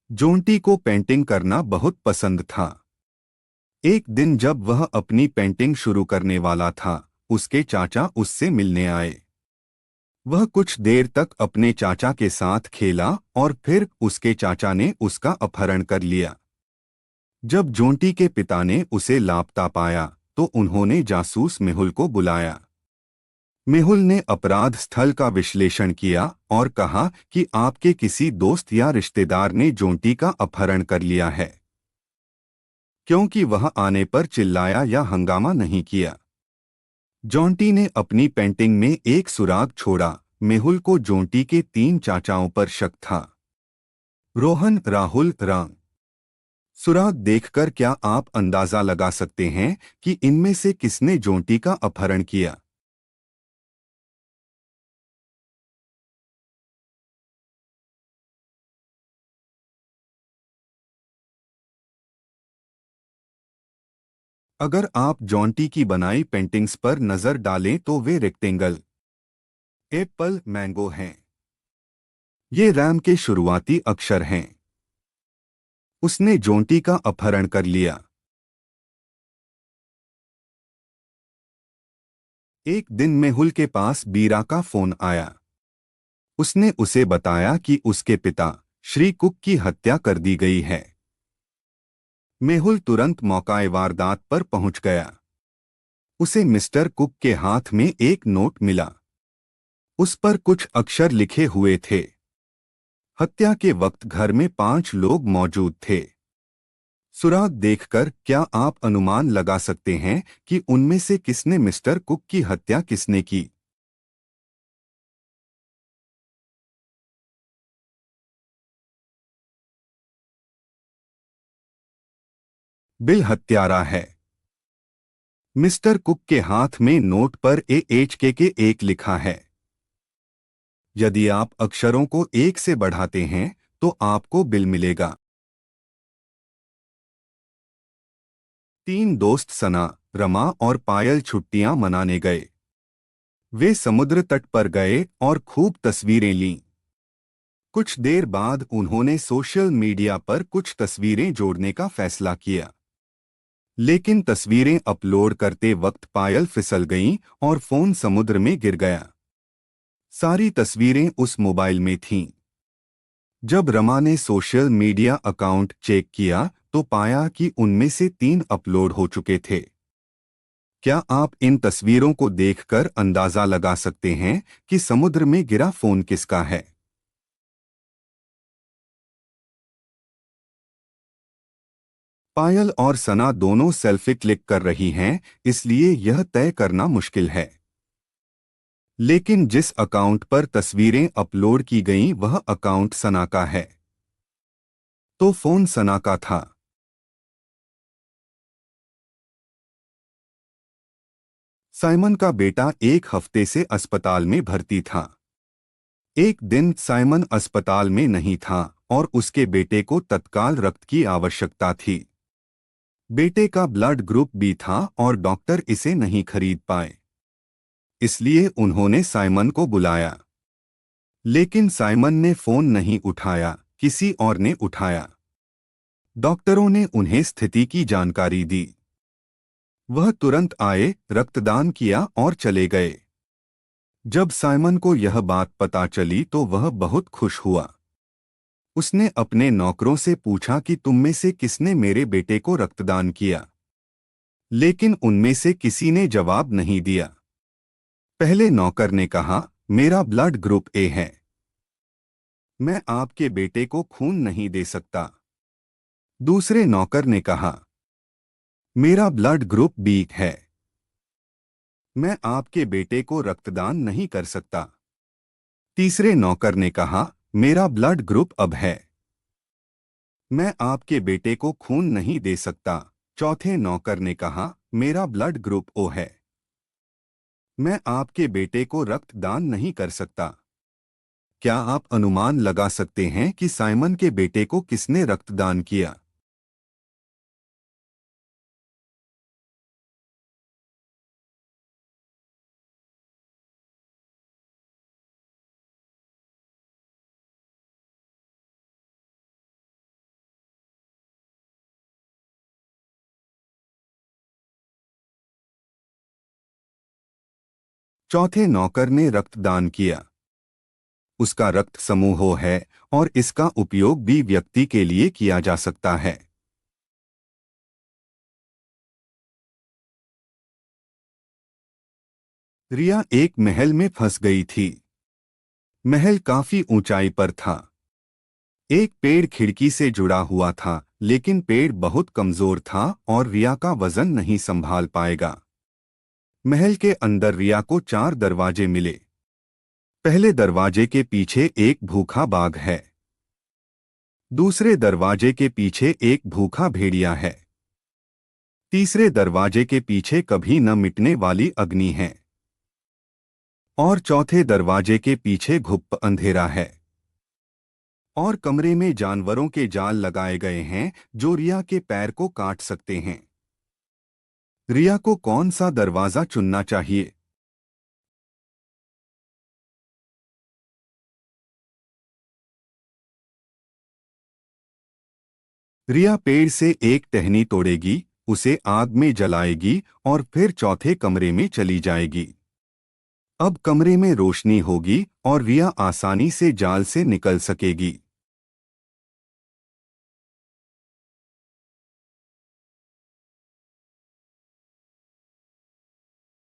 Jonty को painting करना बहुत पसंद था। एक दिन जब वह अपनी पेंटिंग शुरू करने वाला था, उसके चाचा उससे मिलने आए। वह कुछ देर तक अपने चाचा के साथ खेला और फिर उसके चाचा ने उसका अपहरण कर लिया। जब जोंटी के पिता ने उसे लापता पाया, तो उन्होंने जासूस मेहुल को बुलाया। मेहुल ने अपराध स्थल का विश्लेषण किया और कहा कि आपके किसी दोस्त या रिश्तेदार ने जोंटी का अपहरण कर लिया है, क्योंकि वह आने पर चिल्लाया या हंगामा नहीं किया। जोंटी ने अपनी पेंटिंग में एक सुराग छोड़ा। मेहुल को जोंटी के 3 चाचाओं पर शक था: रोहन, राहुल, राम। सुराग देखकर क्या आप अंदाजा लगा सकते हैं कि इनमें से किसने जोंटी का अपहरण किया? अगर आप जोंटी की बनाई पेंटिंग्स पर नजर डालें तो वे रेक्टेंगल, एप्पल, मैंगो हैं। ये रैम के शुरुआती अक्षर हैं। उसने जोंटी का अपहरण कर लिया। एक दिन मेहुल के पास बीरा का फोन आया। उसने उसे बताया कि उसके पिता श्री कुक की हत्या कर दी गई है। मेहुल तुरंत मौकाए वारदात पर पहुंच गया। उसे मिस्टर कुक के हाथ में एक नोट मिला। उस पर कुछ अक्षर लिखे हुए थे: हत्या के वक्त घर में 5 लोग मौजूद थे। सुराग देखकर क्या आप अनुमान लगा सकते हैं कि उनमें से किसने मिस्टर कुक की हत्या किसने की? बिल हत्यारा है। मिस्टर कुक के हाथ में नोट पर के एक लिखा है। यदि आप अक्षरों को एक से बढ़ाते हैं तो आपको बिल मिलेगा। 3 दोस्त सना, रमा और पायल छुट्टियां मनाने गए। वे समुद्र तट पर गए और खूब तस्वीरें लीं। कुछ देर बाद उन्होंने सोशल मीडिया पर कुछ तस्वीरें जोड़ने का फैसला किया। लेकिन तस्वीरें अपलोड करते वक्त पायल फिसल गईं और फोन समुद्र में गिर गया। सारी तस्वीरें उस मोबाइल में थीं। जब रमा ने सोशल मीडिया अकाउंट चेक किया तो पाया कि उनमें से 3 अपलोड हो चुके थे। क्या आप इन तस्वीरों को देखकर अंदाजा लगा सकते हैं कि समुद्र में गिरा फोन किसका है? पायल और सना दोनों सेल्फी क्लिक कर रही हैं, इसलिए यह तय करना मुश्किल है। लेकिन जिस अकाउंट पर तस्वीरें अपलोड की गईं वह अकाउंट सना का है। तो फोन सना का था। साइमन का बेटा एक हफ्ते से अस्पताल में भर्ती था। एक दिन साइमन अस्पताल में नहीं था और उसके बेटे को तत्काल रक्त की आवश्यकता थी। बेटे का ब्लड ग्रुप बी था और डॉक्टर इसे नहीं खरीद पाए। इसलिए उन्होंने साइमन को बुलाया। लेकिन साइमन ने फोन नहीं उठाया, किसी और ने उठाया। डॉक्टरों ने उन्हें स्थिति की जानकारी दी। वह तुरंत आए, रक्तदान किया और चले गए। जब साइमन को यह बात पता चली तो वह बहुत खुश हुआ। उसने अपने नौकरों से पूछा कि तुम में से किसने मेरे बेटे को रक्तदान किया। लेकिन उनमें से किसी ने जवाब नहीं दिया। पहले नौकर ने कहा, मेरा ब्लड ग्रुप ए है, मैं आपके बेटे को खून नहीं दे सकता। दूसरे नौकर ने कहा, मेरा ब्लड ग्रुप बी है, मैं आपके बेटे को रक्तदान नहीं कर सकता। तीसरे नौकर ने कहा, मेरा ब्लड ग्रुप अब है, मैं आपके बेटे को खून नहीं दे सकता। चौथे नौकर ने कहा, मेरा ब्लड ग्रुप ओ है, मैं आपके बेटे को रक्तदान नहीं कर सकता। क्या आप अनुमान लगा सकते हैं कि साइमन के बेटे को किसने रक्तदान किया? चौथे नौकर ने रक्तदान किया। उसका रक्त समूह है और इसका उपयोग भी व्यक्ति के लिए किया जा सकता है। रिया एक महल में फंस गई थी। महल काफी ऊंचाई पर था। एक पेड़ खिड़की से जुड़ा हुआ था, लेकिन पेड़ बहुत कमजोर था और रिया का वजन नहीं संभाल पाएगा। महल के अंदर रिया को 4 दरवाजे मिले। पहले दरवाजे के पीछे एक भूखा बाघ है। दूसरे दरवाजे के पीछे एक भूखा भेड़िया है। तीसरे दरवाजे के पीछे कभी न मिटने वाली अग्नि है। और चौथे दरवाजे के पीछे घुप अंधेरा है। और कमरे में जानवरों के जाल लगाए गए हैं जो रिया के पैर को काट सकते हैं। रिया को कौन सा दरवाजा चुनना चाहिए? रिया पेड़ से एक टहनी तोड़ेगी, उसे आग में जलाएगी और फिर चौथे कमरे में चली जाएगी। अब कमरे में रोशनी होगी और रिया आसानी से जाल से निकल सकेगी।